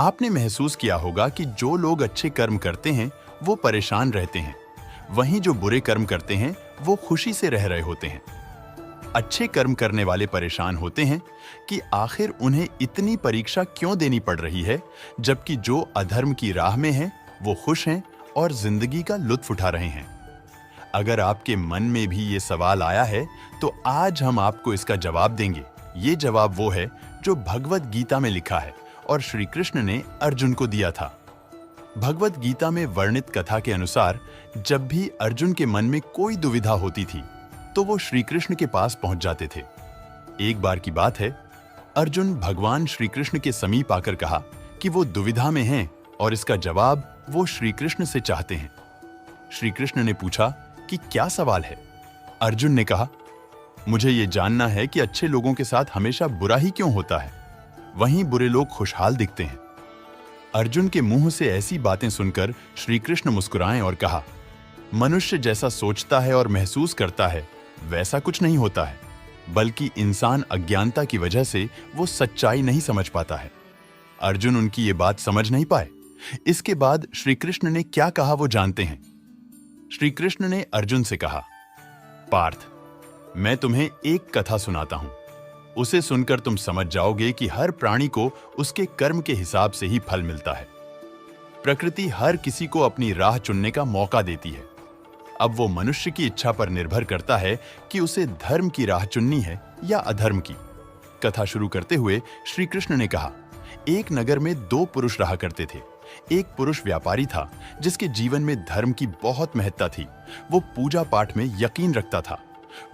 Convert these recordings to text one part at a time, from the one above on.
आपने महसूस किया होगा कि जो लोग अच्छे कर्म करते हैं वो परेशान रहते हैं, वहीं जो बुरे कर्म करते हैं वो खुशी से रह रहे होते हैं। अच्छे कर्म करने वाले परेशान होते हैं कि आखिर उन्हें इतनी परीक्षा क्यों देनी पड़ रही है, जबकि जो अधर्म की राह में हैं वो खुश हैं और जिंदगी का लुत्फ उठा रहे हैं। अगर आपके मन में भी ये सवाल आया है तो आज हम आपको इसका जवाब देंगे। ये जवाब वो है जो भगवत गीता में लिखा है और श्री कृष्ण ने अर्जुन को दिया था। भगवत गीता में वर्णित कथा के अनुसार जब भी अर्जुन के मन में कोई दुविधा होती थी तो वो श्री कृष्ण के पास पहुंच जाते थे। एक बार की बात है, अर्जुन भगवान श्री कृष्ण के समीप आकर कहा कि वो दुविधा में हैं और इसका जवाब वो श्री कृष्ण से चाहते हैं। श्री कृष्ण ने पूछा कि क्या सवाल है? अर्जुन ने कहा, मुझे ये जानना है कि अच्छे लोगों के साथ हमेशा बुरा ही क्यों होता है, वहीं बुरे लोग खुशहाल दिखते हैं। अर्जुन के मुंह से ऐसी बातें सुनकर श्री कृष्ण मुस्कुराए और कहा, मनुष्य जैसा सोचता है और महसूस करता है वैसा कुछ नहीं होता है, बल्कि इंसान अज्ञानता की वजह से वो सच्चाई नहीं समझ पाता है। अर्जुन उनकी ये बात समझ नहीं पाए। इसके बाद श्री कृष्ण ने क्या कहा वो जानते हैं। श्री कृष्ण ने अर्जुन से कहा, पार्थ, मैं तुम्हें एक कथा सुनाता हूं। उसे सुनकर तुम समझ जाओगे कि हर प्राणी को उसके कर्म के हिसाब से ही फल मिलता है। प्रकृति हर किसी को अपनी राह चुनने का मौका देती है। अब वो मनुष्य की इच्छा पर निर्भर करता है कि उसे धर्म की राह चुननी है या अधर्म की। कथा शुरू करते हुए श्री कृष्ण ने कहा, एक नगर में दो पुरुष रहा करते थे। एक पुरुष व्यापारी था जिसके जीवन में धर्म की बहुत महत्ता थी। वो पूजा पाठ में यकीन रखता था।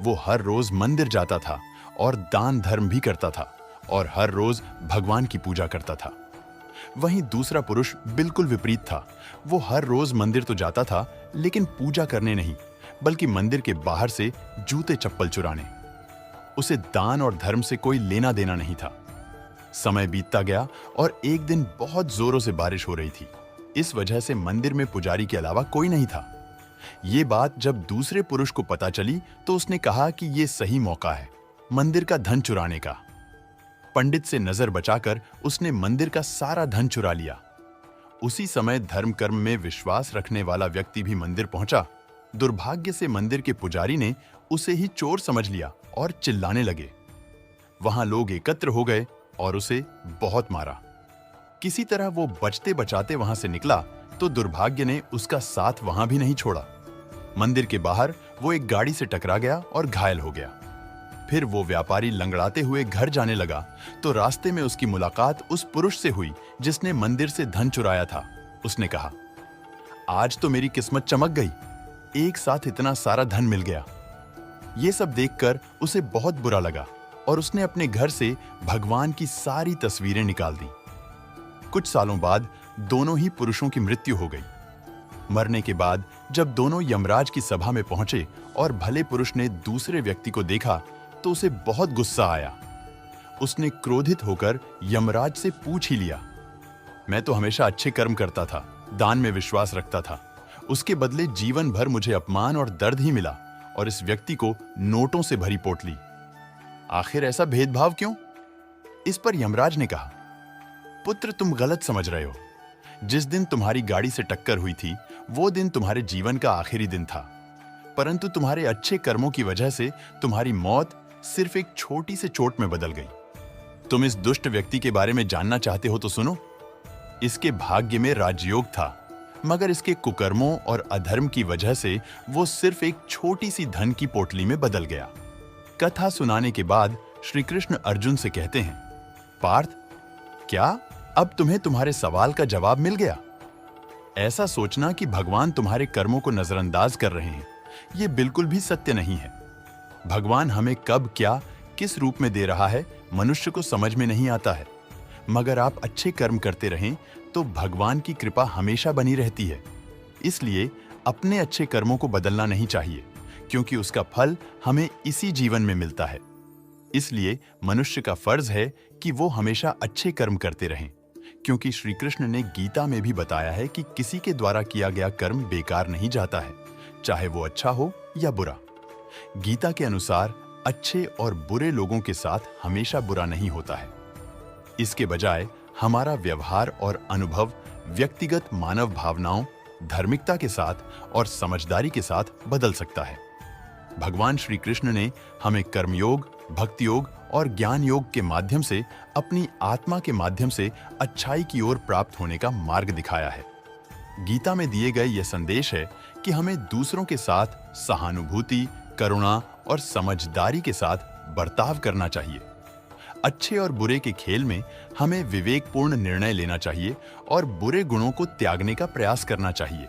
वो हर रोज मंदिर जाता था और दान धर्म भी करता था और हर रोज भगवान की पूजा करता था। वहीं दूसरा पुरुष बिल्कुल विपरीत था। वो हर रोज मंदिर तो जाता था लेकिन पूजा करने नहीं, बल्कि मंदिर के बाहर से जूते चप्पल चुराने। उसे दान और धर्म से कोई लेना देना नहीं था। समय बीतता गया और एक दिन बहुत जोरों से बारिश हो रही थी। इस वजह से मंदिर में पुजारी के अलावा कोई नहीं था। ये बात जब दूसरे पुरुष को पता चली तो उसने कहा कि ये सही मौका है मंदिर का धन चुराने का। पंडित से नजर बचाकर उसने मंदिर का सारा धन चुरा लिया। उसी समय धर्म कर्म में विश्वास रखने वाला व्यक्ति भी मंदिर पहुंचा। दुर्भाग्य से मंदिर के पुजारी ने उसे ही चोर समझ लिया और चिल्लाने लगे। वहां लोग एकत्र हो गए और उसे बहुत मारा। किसी तरह वो बचते बचाते वहां से निकला तो दुर्भाग्य ने उसका साथ वहां भी नहीं छोड़ा। मंदिर के बाहर वो एक गाड़ी से टकरा गया और घायल हो गया। फिर वो व्यापारी लंगड़ाते हुए घर जाने लगा तो रास्ते में उसकी मुलाकात उस पुरुष से हुई जिसने मंदिर से धन चुराया था। उसने कहा, आज तो मेरी किस्मत चमक गई, एक साथ इतना सारा धन मिल गया। ये सब देखकर उसे बहुत बुरा लगा और उसने अपने घर से भगवान की सारी तस्वीरें निकाल दी। कुछ सालों बाद दोनों ही पुरुषों की मृत्यु हो गई। मरने के बाद जब दोनों यमराज की सभा में पहुंचे और भले पुरुष ने दूसरे व्यक्ति को देखा तो उसे बहुत गुस्सा आया। उसने क्रोधित होकर यमराज से पूछ ही लिया, मैं तो हमेशा अच्छे कर्म करता था, दान में विश्वास रखता था, उसके बदले जीवन भर मुझे अपमान और दर्द ही मिला और इस व्यक्ति को नोटों से भरी पोटली। आखिर ऐसा भेदभाव क्यों? इस पर यमराज ने कहा, पुत्र, तुम गलत समझ रहे हो। जिस दिन तुम्हारी गाड़ी से टक्कर हुई थी वो दिन तुम्हारे जीवन का आखिरी दिन था, परंतु तुम्हारे अच्छे कर्मों की वजह से तुम्हारी मौत सिर्फ एक छोटी सी चोट में बदल गई। तुम इस दुष्ट व्यक्ति के बारे में जानना चाहते हो तो सुनो। इसके भाग्य में राजयोग था, मगर इसके कुकर्मों और अधर्म की वजह से वो सिर्फ एक छोटी सी धन की पोटली में बदल गया। कथा सुनाने के बाद श्री कृष्ण अर्जुन से कहते हैं, पार्थ, क्या अब तुम्हें तुम्हारे सवाल का जवाब मिल गया? ऐसा सोचना कि भगवान तुम्हारे कर्मों को नजरअंदाज कर रहे हैं, ये बिल्कुल भी सत्य नहीं है। भगवान हमें कब क्या किस रूप में दे रहा है मनुष्य को समझ में नहीं आता है, मगर आप अच्छे कर्म करते रहें तो भगवान की कृपा हमेशा बनी रहती है। इसलिए अपने अच्छे कर्मों को बदलना नहीं चाहिए, क्योंकि उसका फल हमें इसी जीवन में मिलता है। इसलिए मनुष्य का फर्ज है कि वो हमेशा अच्छे कर्म करते रहें, क्योंकि श्री कृष्ण ने गीता में भी बताया है कि किसी के द्वारा किया गया कर्म बेकार नहीं जाता है, चाहे वो अच्छा हो या बुरा। गीता के अनुसार अच्छे और बुरे लोगों के साथ हमेशा बुरा नहीं होता है। इसके बजाय हमारा व्यवहार और अनुभव व्यक्तिगत मानव भावनाओं, धार्मिकता के साथ और समझदारी के साथ बदल सकता है। भगवान श्री कृष्ण ने हमें कर्मयोग, भक्ति योग और ज्ञान योग के माध्यम से अपनी आत्मा के माध्यम से अच्छाई की ओर प्राप्त होने का मार्ग दिखाया है। गीता में दिए गए यह संदेश है कि हमें दूसरों के साथ सहानुभूति, करुणा और समझदारी के साथ बर्ताव करना चाहिए। अच्छे और बुरे के खेल में हमें विवेकपूर्ण निर्णय लेना चाहिए और बुरे गुणों को त्यागने का प्रयास करना चाहिए।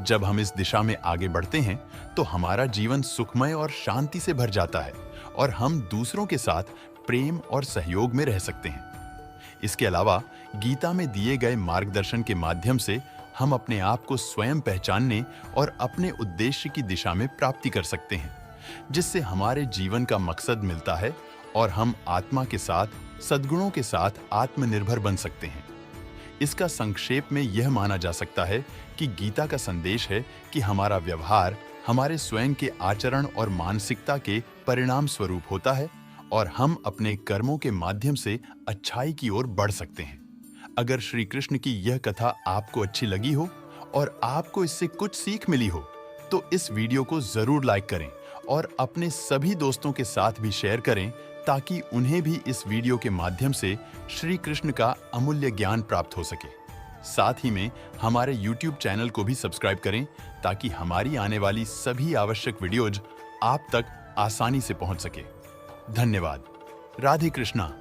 जब हम इस दिशा में आगे बढ़ते हैं तो हमारा जीवन सुखमय और शांति से भर जाता है और हम दूसरों के साथ प्रेम और सहयोग में रह सकते हैं। इसके अलावा गीता में दिए गए मार्गदर्शन के माध्यम से हम अपने आप को स्वयं पहचानने और अपने उद्देश्य की दिशा में प्राप्ति कर सकते हैं, जिससे हमारे जीवन का मकसद मिलता है और हम आत्मा के साथ, सद्गुणों के साथ आत्मनिर्भर बन सकते हैं। इसका संक्षेप में यह माना जा सकता है कि गीता का संदेश है कि हमारा व्यवहार हमारे स्वयं के आचरण और मानसिकता के परिणाम स्वरूप होता है और हम अपने कर्मों के माध्यम से अच्छाई की ओर बढ़ सकते हैं। अगर श्री कृष्ण की यह कथा आपको अच्छी लगी हो और आपको इससे कुछ सीख मिली हो, तो इस वीडियो को जरूर लाइक करें और अपने सभी दोस्तों के साथ भी शेयर करें ताकि उन्हें भी इस वीडियो के माध्यम से श्री कृष्ण का अमूल्य ज्ञान प्राप्त हो सके। साथ ही में हमारे YouTube चैनल को भी सब्सक्राइब करें ताकि हमारी आने वाली सभी आवश्यक वीडियोज आप तक आसानी से पहुंच सके। धन्यवाद। राधे कृष्णा।